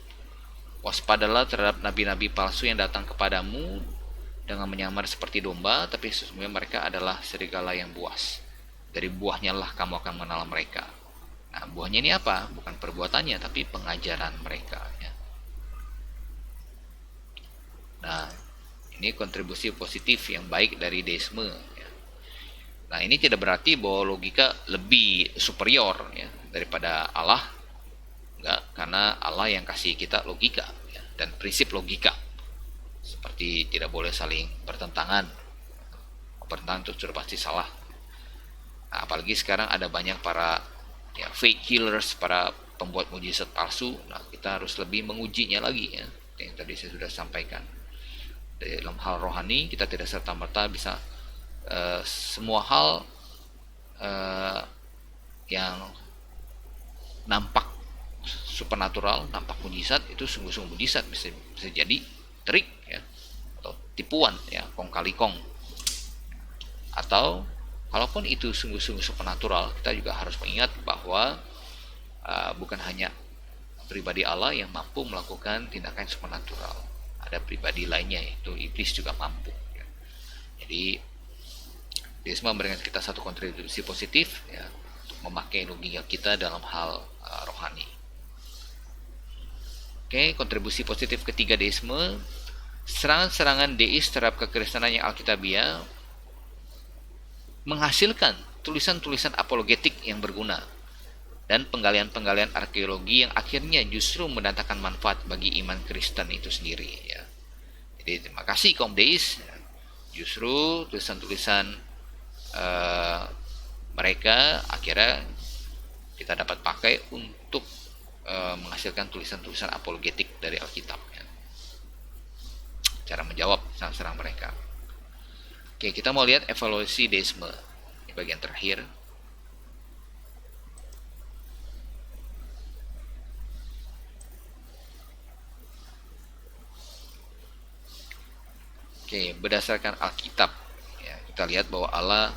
Waspadalah terhadap nabi-nabi palsu yang datang kepadamu dengan menyamar seperti domba, tapi sesungguhnya mereka adalah serigala yang buas. Dari buahnya lah kamu akan mengenal mereka. Nah, buahnya ini apa? Bukan perbuatannya, tapi pengajaran mereka. Ya. Nah, ini kontribusi positif yang baik dari deisme. Ya. Nah, ini tidak berarti bahwa logika lebih superior ya, daripada Allah. Enggak, karena Allah yang kasih kita logika ya, dan prinsip logika. Seperti tidak boleh saling bertentangan. Bertentangan itu sudah pasti salah. Nah, apalagi sekarang ada banyak para ya, fake healers, para pembuat mujizat palsu. Nah, kita harus lebih mengujinya lagi ya. Yang tadi saya sudah sampaikan. Dalam hal rohani kita tidak serta-merta bisa semua hal yang nampak supernatural, nampak mujizat itu sungguh-sungguh mujizat, bisa jadi trik ya, atau tipuan ya, kong kali kong. Atau kalaupun itu sungguh-sungguh supernatural, kita juga harus mengingat bahwa bukan hanya pribadi Allah yang mampu melakukan tindakan supernatural, ada pribadi lainnya, yaitu iblis juga mampu ya. Jadi deisme memberikan kita satu kontribusi positif ya, untuk memakai logika kita dalam hal rohani. Oke, kontribusi positif ketiga deisme, serangan-serangan deis terhadap kekristenan yang alkitabiah menghasilkan tulisan-tulisan apologetik yang berguna dan penggalian-penggalian arkeologi yang akhirnya justru mendatangkan manfaat bagi iman Kristen itu sendiri ya. Jadi terima kasih kaum deis, justru tulisan-tulisan mereka akhirnya kita dapat pakai untuk menghasilkan tulisan-tulisan apologetik dari Alkitab ya. Cara menjawab serang-serang mereka. Oke, kita mau lihat evaluasi deisme di bagian terakhir. Oke, berdasarkan Alkitab, ya, kita lihat bahwa Allah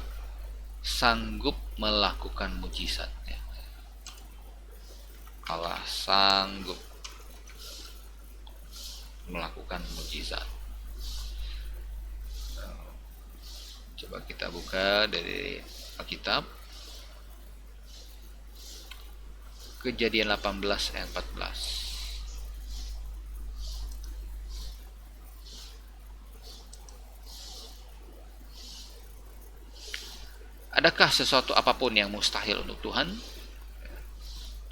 sanggup melakukan mujizat. Ya. Allah sanggup melakukan mujizat. Coba kita buka dari Alkitab. Kejadian 18 ayat 14. Adakah sesuatu apapun yang mustahil untuk Tuhan?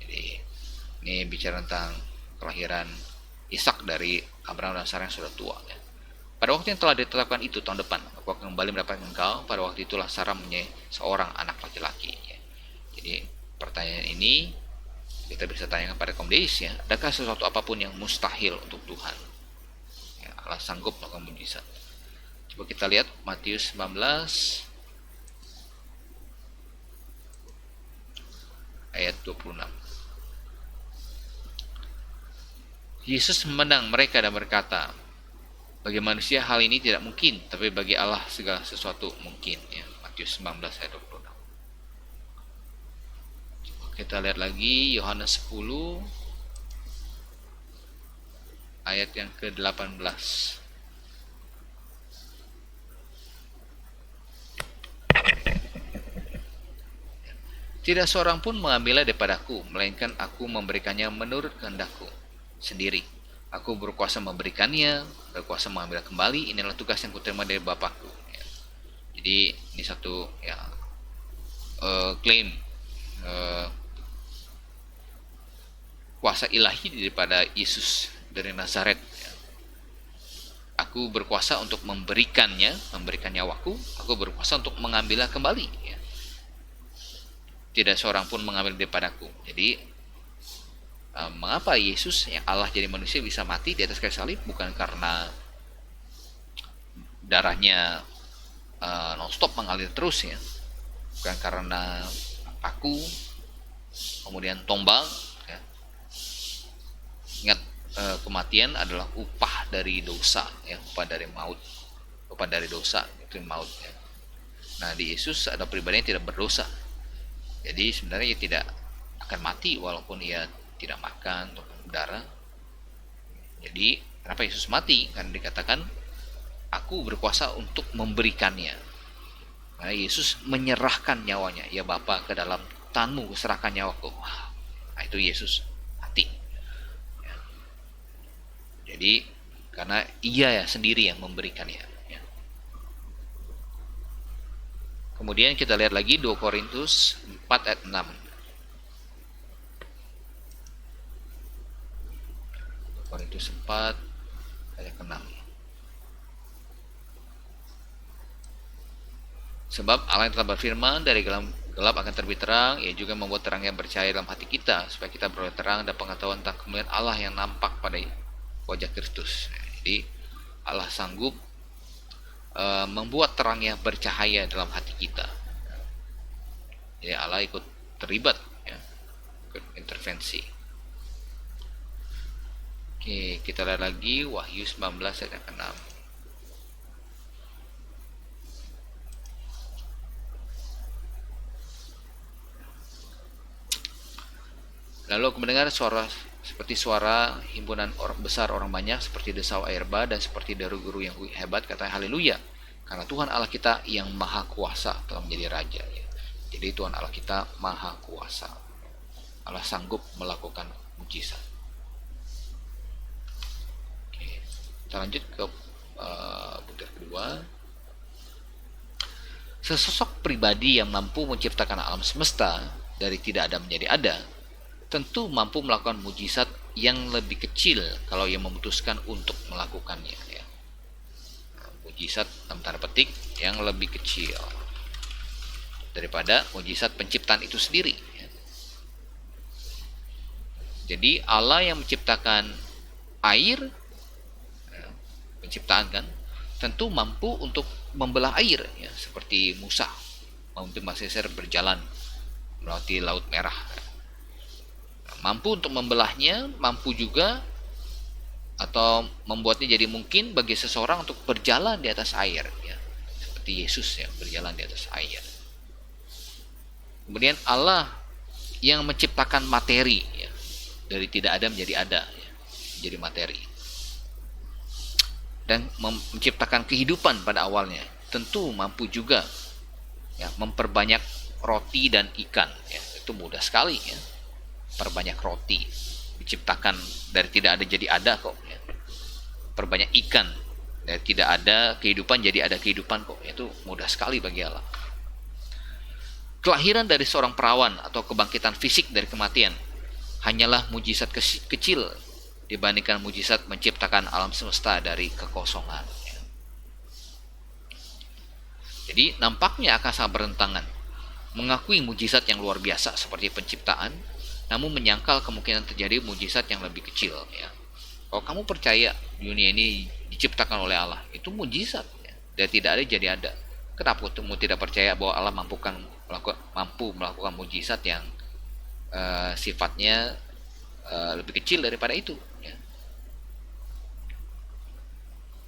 Jadi ini bicara tentang kelahiran Ishak dari Abraham dan Sarah yang sudah tua. Ya. Pada waktu yang telah ditetapkan itu tahun depan, aku akan kembali mendapatkan engkau. Pada waktu itulah Sarah mempunyai seorang anak laki-laki. Ya. Jadi pertanyaan ini kita bisa tanyakan pada kaum deis, ya. Adakah sesuatu apapun yang mustahil untuk Tuhan? Ya, Allah sanggup melakukan mujizat. Coba kita lihat Matius 19 ayat 26. Yesus memandang mereka dan berkata, bagi manusia hal ini tidak mungkin, tapi bagi Allah segala sesuatu mungkin. Ya, Matius 19 ayat 26. Coba kita lihat lagi Yohanes 10 ayat yang ke-18. Tidak seorang pun mengambilnya daripadaku, melainkan aku memberikannya menurut kehendakku sendiri. Aku berkuasa memberikannya, berkuasa mengambil kembali. Inilah tugas yang kuterima dari Bapakku. Ya. Jadi ini satu ya klaim kuasa ilahi daripada Yesus dari Nazaret. Ya. Aku berkuasa untuk memberikannya, memberikan nyawaku. Aku berkuasa untuk mengambilnya kembali. Ya. Tidak seorang pun mengambil daripadaku. Jadi mengapa Yesus yang Allah jadi manusia bisa mati di atas kayu salib? Bukan karena darahnya nonstop mengalir terus, ya, bukan karena paku kemudian tombang, ya. Ingat, kematian adalah upah dari dosa, ya, upah dari maut, upah dari dosa itu maut, ya. Nah, di Yesus ada pribadi yang tidak berdosa. Jadi sebenarnya ia tidak akan mati walaupun ia tidak makan atau berdarah. Jadi kenapa Yesus mati? Karena dikatakan aku berkuasa untuk memberikannya. Karena Yesus menyerahkan nyawanya. Ya Bapa, ke dalam tanganmu serahkan nyawaku. Nah, itu Yesus mati. Ya. Jadi karena ia ya sendiri yang memberikannya. Kemudian kita lihat lagi 2 Korintus 4 ayat 6. 2 Korintus 4 ayat 6. Sebab Allah yang telah berfirman, dari gelap akan terbit terang, ia juga membuat terang yang bercahaya dalam hati kita, supaya kita beroleh terang dan pengetahuan tentang kemuliaan Allah yang nampak pada wajah Kristus. Jadi Allah sanggup membuat terangnya bercahaya dalam hati kita. Jadi Allah ikut terlibat, ya, ikut intervensi. Oke, kita lihat lagi Wahyu 19 ayat 6. Lalu aku mendengar suara seperti suara himpunan orang besar, orang banyak, seperti desau air bah dan seperti deru guru yang hebat, katanya haleluya, karena Tuhan Allah kita yang maha kuasa telah menjadi raja. Ya. Jadi Tuhan Allah kita maha kuasa. Allah sanggup melakukan mujizat. Oke, kita lanjut ke butir kedua. Sesosok pribadi yang mampu menciptakan alam semesta dari tidak ada menjadi ada, tentu mampu melakukan mujizat yang lebih kecil kalau ia memutuskan untuk melakukannya. Ya. Mujizat dalam tanda petik yang lebih kecil daripada mujizat penciptaan itu sendiri. Ya. Jadi Allah yang menciptakan air, ya, penciptaan kan, tentu mampu untuk membelah air, ya, seperti Musa memimpin bangsa Israel berjalan melewati Laut Merah. Mampu untuk membelahnya, mampu juga atau membuatnya jadi mungkin bagi seseorang untuk berjalan di atas air, ya, seperti Yesus yang berjalan di atas air. Kemudian Allah yang menciptakan materi, ya, dari tidak ada menjadi ada, ya, menjadi materi, dan menciptakan kehidupan pada awalnya, tentu mampu juga, ya, memperbanyak roti dan ikan, ya. Itu mudah sekali, ya, perbanyak roti, diciptakan dari tidak ada jadi ada kok, ya. Perbanyak ikan, dari tidak ada kehidupan jadi ada kehidupan kok, itu mudah sekali bagi Allah. Kelahiran dari seorang perawan atau kebangkitan fisik dari kematian hanyalah mujizat kecil dibandingkan mujizat menciptakan alam semesta dari kekosongan. Jadi nampaknya akan sangat bertentangan mengakui mujizat yang luar biasa seperti penciptaan, namun menyangkal kemungkinan terjadi mujizat yang lebih kecil, ya. Kalau kamu percaya dunia ini diciptakan oleh Allah, itu mujizat, ya. Dan tidak ada jadi ada. Kenapa kamu tidak percaya bahwa Allah mampu melakukan mujizat yang sifatnya lebih kecil daripada itu, ya.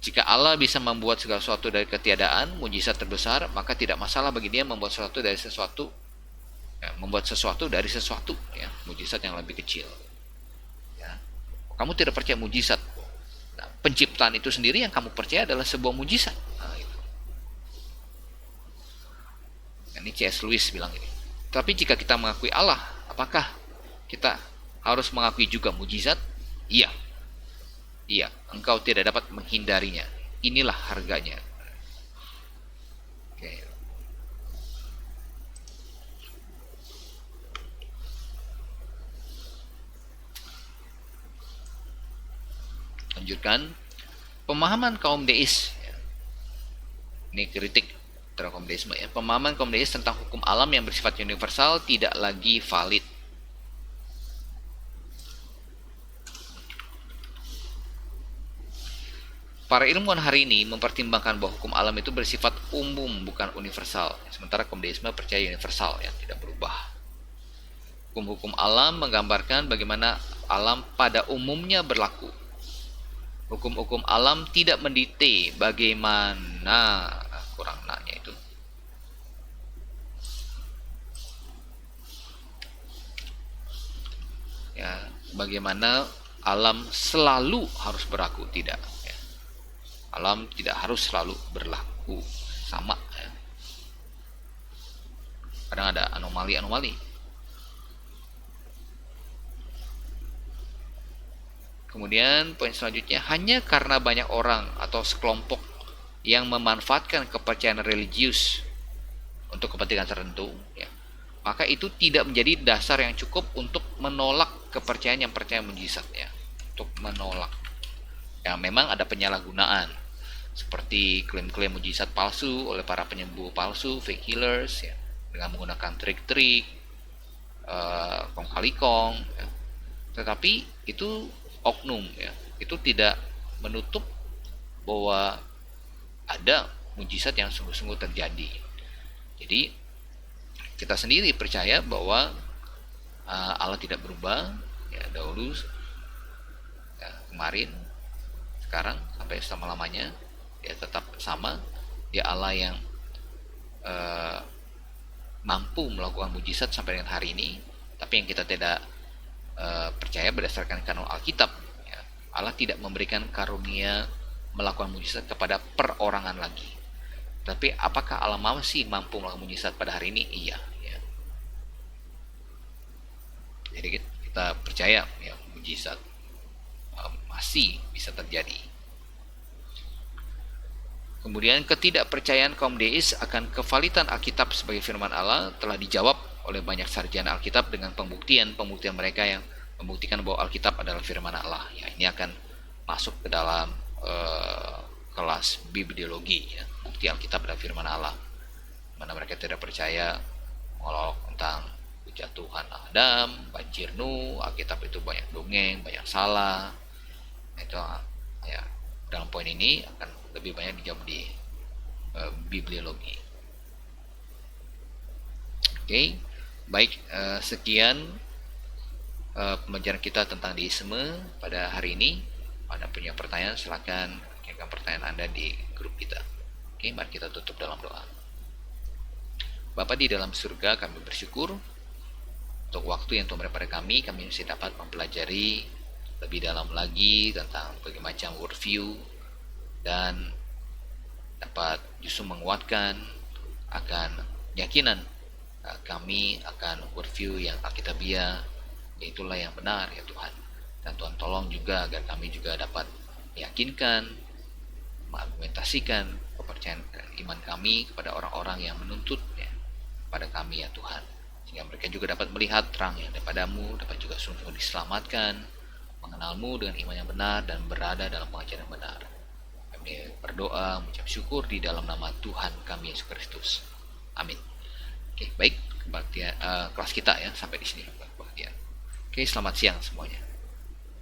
Jika Allah bisa membuat segala sesuatu dari ketiadaan, mujizat terbesar, maka tidak masalah bagi Dia membuat sesuatu dari sesuatu, ya, ya, mujizat yang lebih kecil. Ya. Kamu tidak percaya mujizat, nah, penciptaan itu sendiri yang kamu percaya adalah sebuah mujizat. Nah, itu. Ini C.S. Lewis bilang ini. Tapi jika kita mengakui Allah, apakah kita harus mengakui juga mujizat? Iya. Iya, engkau tidak dapat menghindarinya. Inilah harganya. Oke. Lanjutkan. Pemahaman kaum deis. Ini kritik terhadap kaum deisme, ya. Pemahaman kaum deis tentang hukum alam yang bersifat universal tidak lagi valid. Para ilmuwan hari ini mempertimbangkan bahwa hukum alam itu bersifat umum, bukan universal. Sementara kaum deisme percaya universal, yang tidak berubah. Hukum-hukum alam menggambarkan bagaimana alam pada umumnya berlaku. Hukum-hukum alam tidak mendikte bagaimana, kurang nanya itu. Ya, bagaimana alam selalu harus berlaku, tidak. Alam tidak harus selalu berlaku sama, ya. Kadang ada anomali-anomali. Kemudian poin selanjutnya, hanya karena banyak orang atau sekelompok yang memanfaatkan kepercayaan religius untuk kepentingan tertentu, ya, maka itu tidak menjadi dasar yang cukup untuk menolak kepercayaan yang percaya mujizat, ya. Untuk menolak, ya, memang ada penyalahgunaan seperti klaim-klaim mujizat palsu oleh para penyembuh palsu, fake healers, ya, dengan menggunakan trik-trik, kong kali kong, ya. Tetapi itu oknum, ya. Itu tidak menutup bahwa ada mujizat yang sungguh-sungguh terjadi. Jadi kita sendiri percaya bahwa Allah tidak berubah, ya, dahulu, ya, kemarin, sekarang, sampai selama-lamanya. Dia tetap sama. Dia Allah yang mampu melakukan mujizat sampai dengan hari ini. Tapi yang kita tidak percaya berdasarkan kanon Alkitab, ya, Allah tidak memberikan karunia melakukan mujizat kepada perorangan lagi. Tapi apakah Allah masih mampu melakukan mujizat pada hari ini? Iya, ya. Jadi kita percaya, ya, mujizat masih bisa terjadi. Kemudian ketidakpercayaan kaum deis akan kevalitan Alkitab sebagai firman Allah telah dijawab oleh banyak sarjana Alkitab dengan pembuktian mereka yang membuktikan bahwa Alkitab adalah firman Allah. Ya, ini akan masuk ke dalam kelas bibliologi, ya, bukti Alkitab adalah firman Allah. Mana mereka tidak percaya monolog tentang kejatuhan Adam, banjir Nuh, Alkitab itu banyak dongeng, banyak salah. Itu, ya, dalam poin ini akan lebih banyak dijawab di bibliologi. Oke, baik, sekian pembelajaran kita tentang deisme pada hari ini. Anda punya pertanyaan, silakan kirimkan pertanyaan Anda di grup kita. Oke, mari kita tutup dalam doa. Bapa di dalam surga, kami bersyukur untuk waktu yang Tuhan beri pada kami masih dapat mempelajari lebih dalam lagi tentang berbagai macam worldview dan dapat justru menguatkan akan keyakinan kami akan worldview yang alkitabiah, yaitulah yang benar ya Tuhan. Dan Tuhan tolong juga agar kami juga dapat meyakinkan, mengargumentasikan kepercayaan iman kami kepada orang-orang yang menuntut ya, pada kami ya Tuhan, sehingga mereka juga dapat melihat terang yang daripadamu, dapat juga sungguh diselamatkan, mengenalmu dengan iman yang benar dan berada dalam pengajaran yang benar. Kami berdoa mengucap syukur di dalam nama Tuhan kami Yesus Kristus. Amin. Oke, baik, kelas kita ya sampai di sini. Oke, selamat siang semuanya.